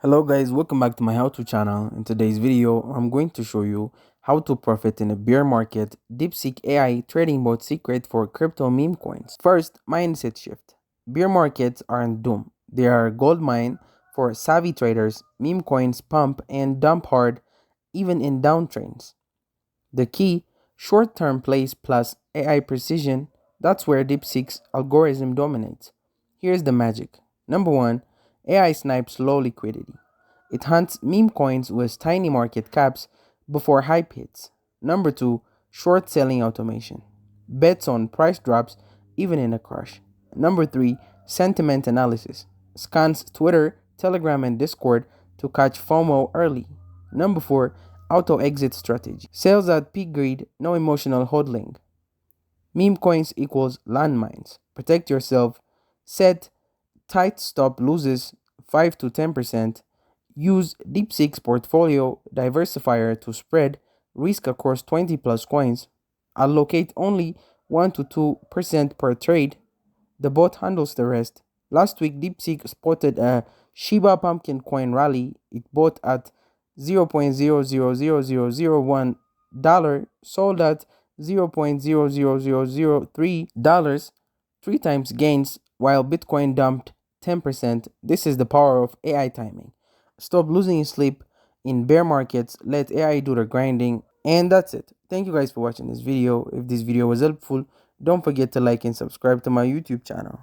Hello guys, welcome back to my how-to channel. In today's video, I'm going to show you how to profit in a bear market. DeepSeek AI trading bot secret for crypto meme coins. First, mindset shift. Bear markets aren't doom. They are a gold mine for savvy traders. Meme coins pump and dump hard even in downtrends. The key, short-term plays plus AI precision. That's where DeepSeek's algorithm dominates. Here's the magic. Number one, AI snipes low liquidity. It hunts meme coins with tiny market caps before hype hits. Number two, short selling automation. Bets on price drops even in a crash. Number three, sentiment analysis. Scans Twitter, Telegram, and Discord to catch FOMO early. Number four, auto exit strategy. Sales at peak greed, no emotional hodling. Meme coins equals landmines. Protect yourself. Set tight stop losses 5 to 10%. Use DeepSeek's portfolio diversifier to spread risk across 20 plus coins. Allocate only 1 to 2% per trade. The bot handles the rest. Last week, DeepSeek spotted a Shiba pumpkin coin rally. It bought at 0.000001 sold at $0.00003, three times gains, while Bitcoin dumped 10%. This is the power of AI timing. Stop losing sleep in bear markets. Let AI do the grinding. And that's it. Thank you guys for watching this video. If this video was helpful, don't forget to like and subscribe to my YouTube channel.